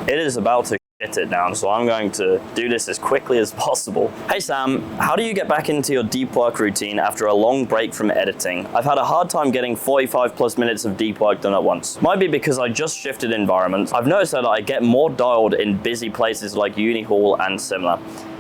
It is about to shit it down, so I'm going to do this as quickly as possible. Hey Sam, how do you get back into your deep work routine after a long break from editing? I've had a hard time getting 45 plus minutes of deep work done at once. Might be because I just shifted environments. I've noticed that I get more dialed in busy places like uni hall and similar.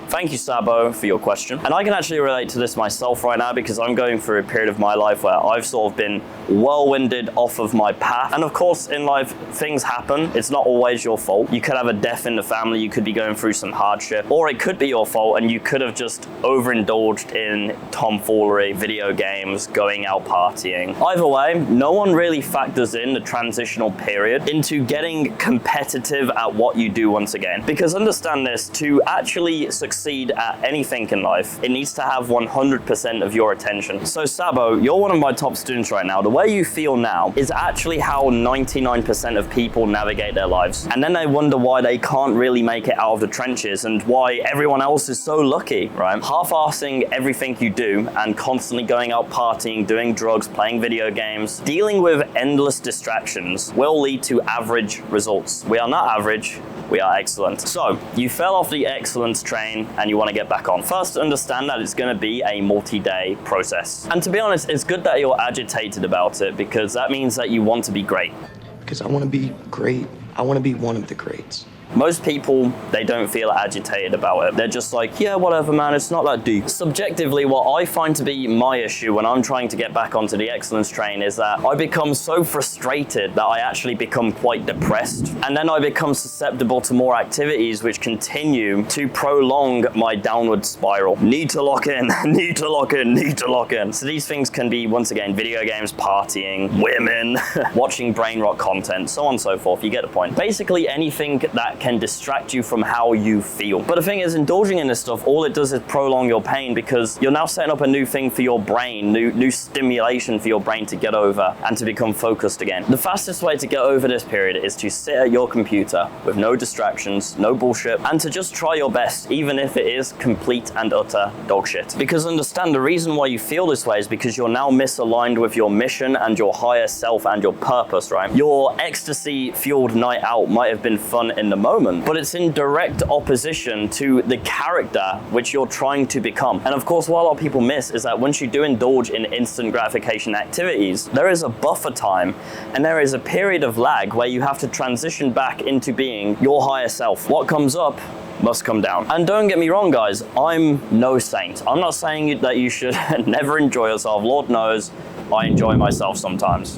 Thank you, Sabo, for your question. And I can actually relate to this myself right now because I'm going through a period of my life where I've sort of been whirlwinded off of my path. And of course, in life, things happen. It's not always your fault. You could have a death in the family, you could be going through some hardship, or it could be your fault and you could have just overindulged in tomfoolery, video games, going out partying. Either way, no one really factors in the transitional period into getting competitive at what you do once again. Because understand this, to actually succeed at anything in life, it needs to have 100% of your attention. So Sabo, you're one of my top students right now. The way you feel now is actually how 99% of people navigate their lives. And then they wonder why they can't really make it out of the trenches and why everyone else is so lucky, right? Half-assing everything you do and constantly going out partying, doing drugs, playing video games, dealing with endless distractions will lead to average results. We are not average, we are excellent. So you fell off the excellence train and you want to get back on. First, understand that it's going to be a multi-day process. And to be honest, it's good that you're agitated about it because that means that you want to be great. Because I want to be great. I want to be one of the greats. Most people, they don't feel agitated about it. They're just like, yeah, whatever, man, it's not that deep. Subjectively, what I find to be my issue when I'm trying to get back onto the excellence train is that I become so frustrated that I actually become quite depressed. And then I become susceptible to more activities which continue to prolong my downward spiral. Need to lock in, need to lock in, need to lock in. So these things can be, once again, video games, partying, women, watching brain rot content, so on and so forth. You get the point. Basically anything that can distract you from how you feel. But the thing is, indulging in this stuff, all it does is prolong your pain because you're now setting up a new thing for your brain, new stimulation for your brain to get over and to become focused again. The fastest way to get over this period is to sit at your computer with no distractions, no bullshit, and to just try your best, even if it is complete and utter dog shit. Because understand, the reason why you feel this way is because you're now misaligned with your mission and your higher self and your purpose, right? Your ecstasy-fueled night out might have been fun in the moment, but it's in direct opposition to the character which you're trying to become. And of course, what a lot of people miss is that once you do indulge in instant gratification activities, there is a buffer time and there is a period of lag where you have to transition back into being your higher self. What comes up must come down. And don't get me wrong, guys, I'm no saint. I'm not saying that you should never enjoy yourself. Lord knows I enjoy myself sometimes.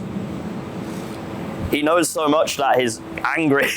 He knows so much that he's angry.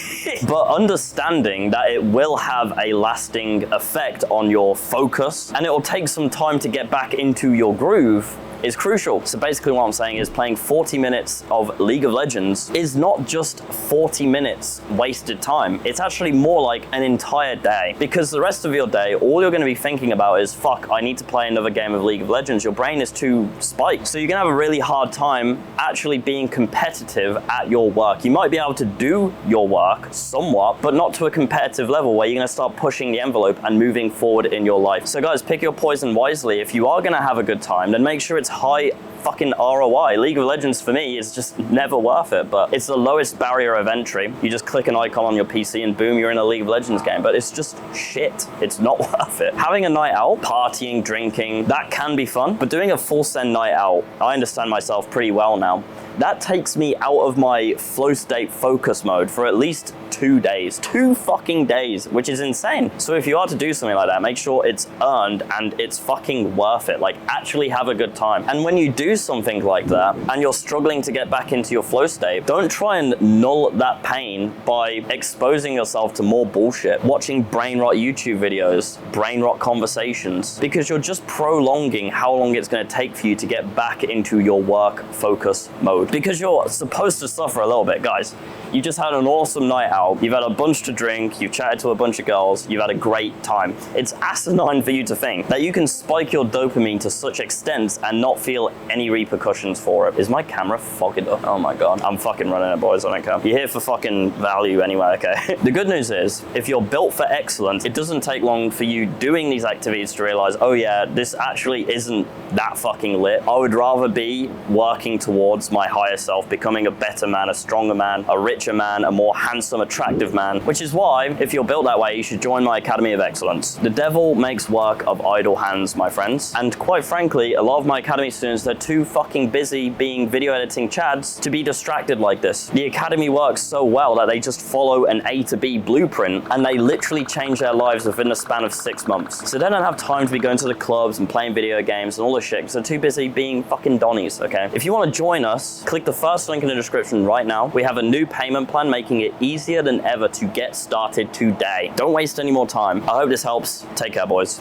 But understanding that it will have a lasting effect on your focus and it will take some time to get back into your groove is crucial. So basically what I'm saying is playing 40 minutes of League of Legends is not just 40 minutes wasted time. It's actually more like an entire day, because the rest of your day, all you're going to be thinking about is, fuck, I need to play another game of League of Legends. Your brain is too spiked. So you're going to have a really hard time actually being competitive at your work. You might be able to do your work somewhat, but not to a competitive level where you're going to start pushing the envelope and moving forward in your life. So guys, pick your poison wisely. If you are going to have a good time, then make sure it's high fucking ROI. League of Legends for me is just never worth it, but it's the lowest barrier of entry. You just click an icon on your PC and boom, you're in a League of Legends game, but it's just shit. It's not worth it. Having a night out, partying, drinking, that can be fun, but doing a full send night out, I understand myself pretty well now. That takes me out of my flow state focus mode for at least 2 days. 2 fucking days, which is insane. So if you are to do something like that, make sure it's earned and it's fucking worth it. Like, actually have a good time. And when you do something like that and you're struggling to get back into your flow state, don't try and null that pain by exposing yourself to more bullshit, watching brain rot YouTube videos, brain rot conversations, because you're just prolonging how long it's going to take for you to get back into your work focus mode. Because you're supposed to suffer a little bit, guys. You just had an awesome night out. You've had a bunch to drink. You've chatted to a bunch of girls. You've had a great time. It's asinine for you to think that you can spike your dopamine to such extents and not feel any repercussions for it. Is my camera fogging up? Oh my God. I'm fucking running it, boys. I don't care. You're here for fucking value anyway, okay? The good news is, if you're built for excellence, it doesn't take long for you doing these activities to realize, oh yeah, this actually isn't that fucking lit. I would rather be working towards my higher self, becoming a better man, a stronger man, a richer man, a more handsome, attractive man, which is why, if you're built that way, you should join my Academy of Excellence. The devil makes work of idle hands, my friends. And quite frankly, a lot of my Academy students, they're too fucking busy being video editing chads to be distracted like this. The Academy works so well that they just follow an A to B blueprint, and they literally change their lives within the span of 6 months. So they don't have time to be going to the clubs and playing video games and all this shit, because they're too busy being fucking Donnies, okay? If you want to join us, click the first link in the description right now. We have a new payment plan making it easier than ever to get started today. Don't waste any more time. I hope this helps. Take care, boys.